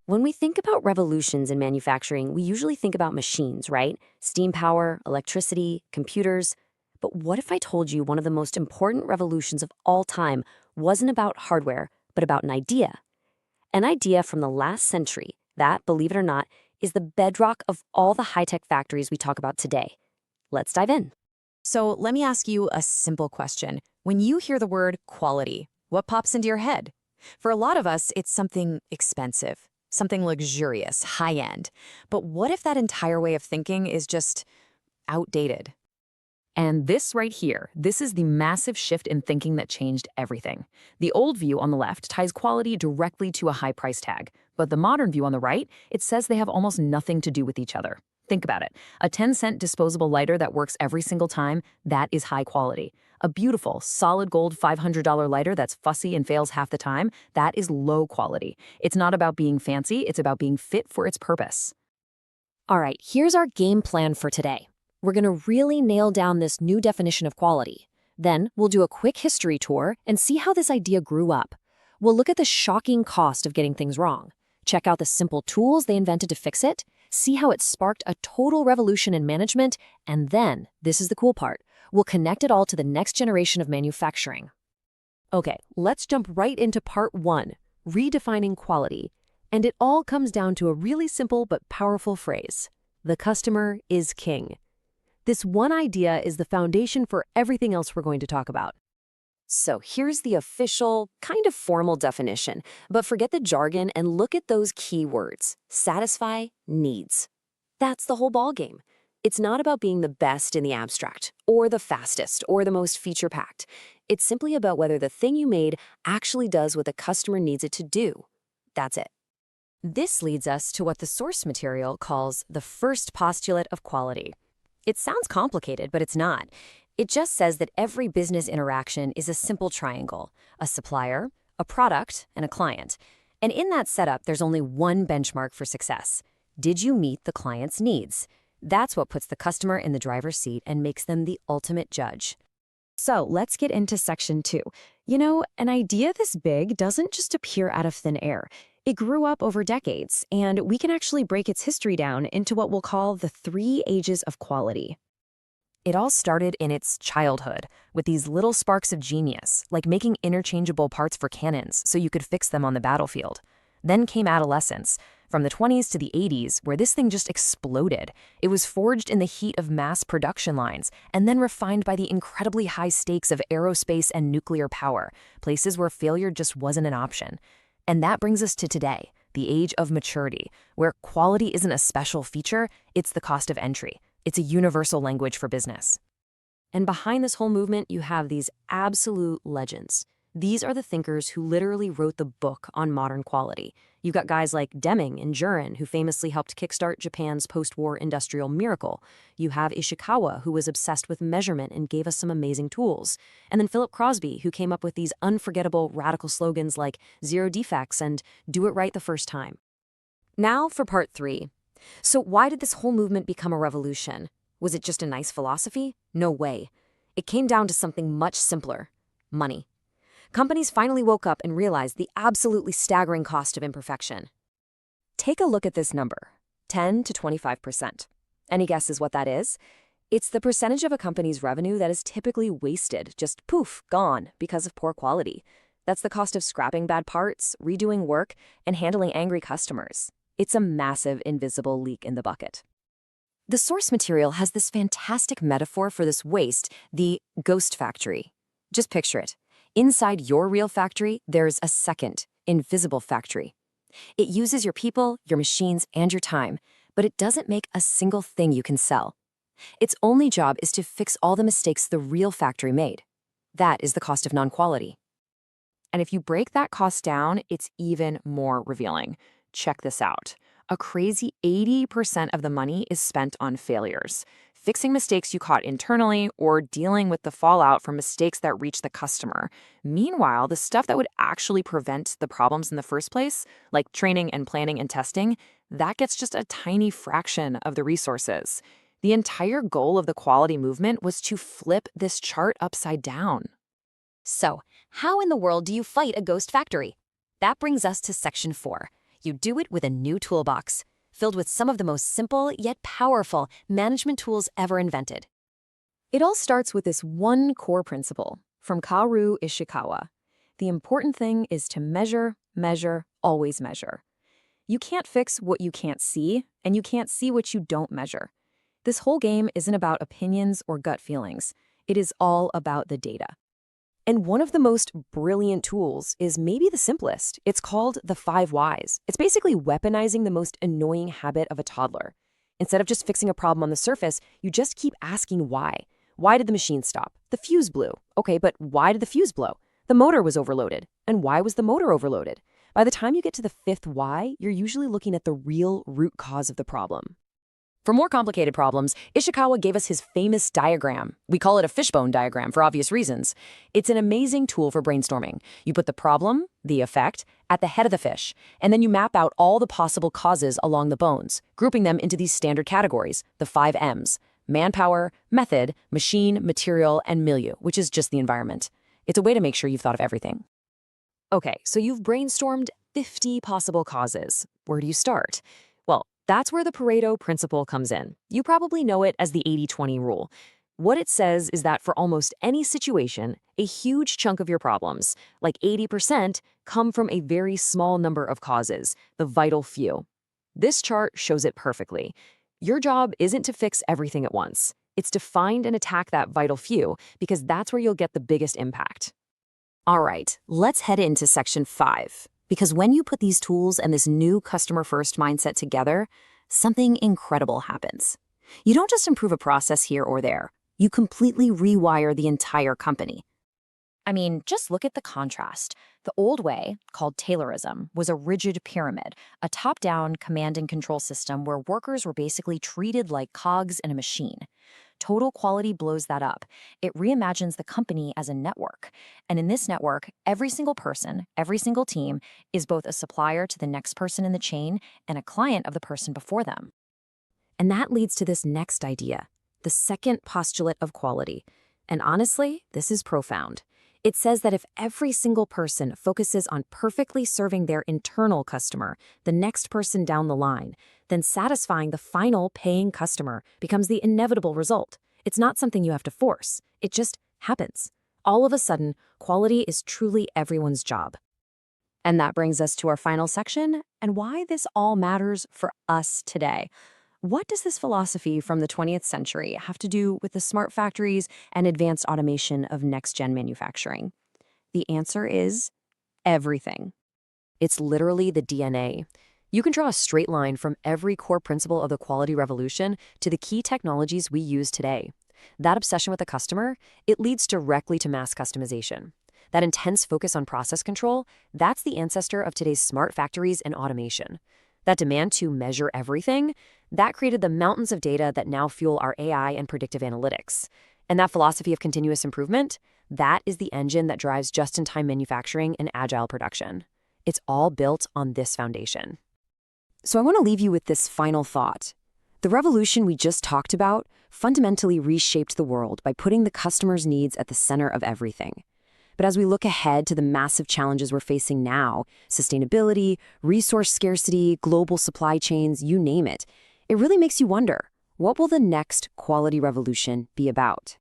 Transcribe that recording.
When we think about revolutions in manufacturing, we usually think about machines, right? Steam power, electricity, computers. But what if I told you one of the most important revolutions of all time wasn't about hardware, but about an idea? An idea from the last century that, believe it or not, is the bedrock of all the high-tech factories we talk about today. Let's dive in. So let me ask you a simple question. When you hear the word quality, what pops into your head? For a lot of us, it's something expensive, something luxurious, high-end. But what if that entire way of thinking is just outdated? And this right here, this is the massive shift in thinking that changed everything. The old view on the left ties quality directly to a high price tag, but the modern view on the right, it says they have almost nothing to do with each other. Think about it. A 10-cent disposable lighter that works every single time, that is high quality. A beautiful, solid gold $500 lighter that's fussy and fails half the time, that is low quality. It's not about being fancy, it's about being fit for its purpose. All right, here's our game plan for today. We're going to really nail down this new definition of quality. Then we'll do a quick history tour and see how this idea grew up. We'll look at the shocking cost of getting things wrong, check out the simple tools they invented to fix it, see how it sparked a total revolution in management, and then, this is the cool part, we'll connect it all to the next generation of manufacturing. Okay, let's jump right into part 1, redefining quality. And it all comes down to a really simple but powerful phrase. The customer is king. This one idea is the foundation for everything else we're going to talk about. So here's the official, kind of formal definition, but forget the jargon and look at those key words. Satisfy needs. That's the whole ballgame. It's not about being the best in the abstract, or the fastest, or the most feature-packed. It's simply about whether the thing you made actually does what the customer needs it to do. That's it. This leads us to what the source material calls the first postulate of quality. It sounds complicated, but it's not. It just says that every business interaction is a simple triangle: a supplier, a product, and a client. And in that setup, there's only one benchmark for success. Did you meet the client's needs? That's what puts the customer in the driver's seat and makes them the ultimate judge. So let's get into section 2. You know, an idea this big doesn't just appear out of thin air. It grew up over decades, and we can actually break its history down into what we'll call the 3 ages of quality. It all started in its childhood, with these little sparks of genius, like making interchangeable parts for cannons so you could fix them on the battlefield. Then came adolescence, from the 20s to the 80s, where this thing just exploded. It was forged in the heat of mass production lines, and then refined by the incredibly high stakes of aerospace and nuclear power, places where failure just wasn't an option. And that brings us to today, the age of maturity, where quality isn't a special feature, it's the cost of entry. It's a universal language for business. And behind this whole movement, you have these absolute legends. These are the thinkers who literally wrote the book on modern quality. You've got guys like Deming and Juran, who famously helped kickstart Japan's post-war industrial miracle. You have Ishikawa, who was obsessed with measurement and gave us some amazing tools. And then Philip Crosby, who came up with these unforgettable radical slogans like "zero defects" and "do it right the first time." Now for part 3. So why did this whole movement become a revolution? Was it just a nice philosophy? No way. It came down to something much simpler: money. Companies finally woke up and realized the absolutely staggering cost of imperfection. Take a look at this number, 10 to 25%. Any guesses what that is? It's the percentage of a company's revenue that is typically wasted, just poof, gone, because of poor quality. That's the cost of scrapping bad parts, redoing work, and handling angry customers. It's a massive invisible leak in the bucket. The source material has this fantastic metaphor for this waste, the ghost factory. Just picture it. Inside your real factory, there's a second, invisible factory. It uses your people, your machines, and your time, but it doesn't make a single thing you can sell. Its only job is to fix all the mistakes the real factory made. That is the cost of non-quality. And if you break that cost down, it's even more revealing. Check this out. A crazy 80% of the money is spent on failures, fixing mistakes you caught internally or dealing with the fallout from mistakes that reach the customer. Meanwhile, the stuff that would actually prevent the problems in the first place, like training and planning and testing, that gets just a tiny fraction of the resources. The entire goal of the quality movement was to flip this chart upside down. So, how in the world do you fight a ghost factory? That brings us to section 4. You do it with a new toolbox, filled with some of the most simple yet powerful management tools ever invented. It all starts with this one core principle from Kaoru Ishikawa. The important thing is to measure, measure, always measure. You can't fix what you can't see, and you can't see what you don't measure. This whole game isn't about opinions or gut feelings. It is all about the data. And one of the most brilliant tools is maybe the simplest. It's called the 5 whys. It's basically weaponizing the most annoying habit of a toddler. Instead of just fixing a problem on the surface, you just keep asking why. Why did the machine stop? The fuse blew. Okay, but why did the fuse blow? The motor was overloaded. And why was the motor overloaded? By the time you get to the 5th why, you're usually looking at the real root cause of the problem. For more complicated problems, Ishikawa gave us his famous diagram. We call it a fishbone diagram for obvious reasons. It's an amazing tool for brainstorming. You put the problem, the effect, at the head of the fish, and then you map out all the possible causes along the bones, grouping them into these standard categories, the 5 M's: manpower, method, machine, material, and milieu, which is just the environment. It's a way to make sure you've thought of everything. Okay, so you've brainstormed 50 possible causes. Where do you start? Well, that's where the Pareto principle comes in. You probably know it as the 80-20 rule. What it says is that for almost any situation, a huge chunk of your problems, like 80%, come from a very small number of causes, the vital few. This chart shows it perfectly. Your job isn't to fix everything at once. It's to find and attack that vital few, because that's where you'll get the biggest impact. All right, let's head into section 5. Because when you put these tools and this new customer-first mindset together, something incredible happens. You don't just improve a process here or there. You completely rewire the entire company. I mean, just look at the contrast. The old way, called Taylorism, was a rigid pyramid, a top-down command and control system where workers were basically treated like cogs in a machine. Total Quality blows that up. It reimagines the company as a network. And in this network, every single person, every single team is both a supplier to the next person in the chain and a client of the person before them. And that leads to this next idea, the second postulate of quality. And honestly, this is profound. It says that if every single person focuses on perfectly serving their internal customer, the next person down the line, then satisfying the final paying customer becomes the inevitable result. It's not something you have to force. It just happens. All of a sudden, quality is truly everyone's job. And that brings us to our final section and why this all matters for us today. What does this philosophy from the 20th century have to do with the smart factories and advanced automation of next-gen manufacturing? The answer is everything. It's literally the DNA. You can draw a straight line from every core principle of the quality revolution to the key technologies we use today. That obsession with the customer, it leads directly to mass customization. That intense focus on process control, that's the ancestor of today's smart factories and automation. That demand to measure everything, that created the mountains of data that now fuel our AI and predictive analytics. And that philosophy of continuous improvement, that is the engine that drives just-in-time manufacturing and agile production. It's all built on this foundation. So I want to leave you with this final thought. The revolution we just talked about fundamentally reshaped the world by putting the customer's needs at the center of everything. But as we look ahead to the massive challenges we're facing now, sustainability, resource scarcity, global supply chains, you name it, it really makes you wonder, what will the next quality revolution be about?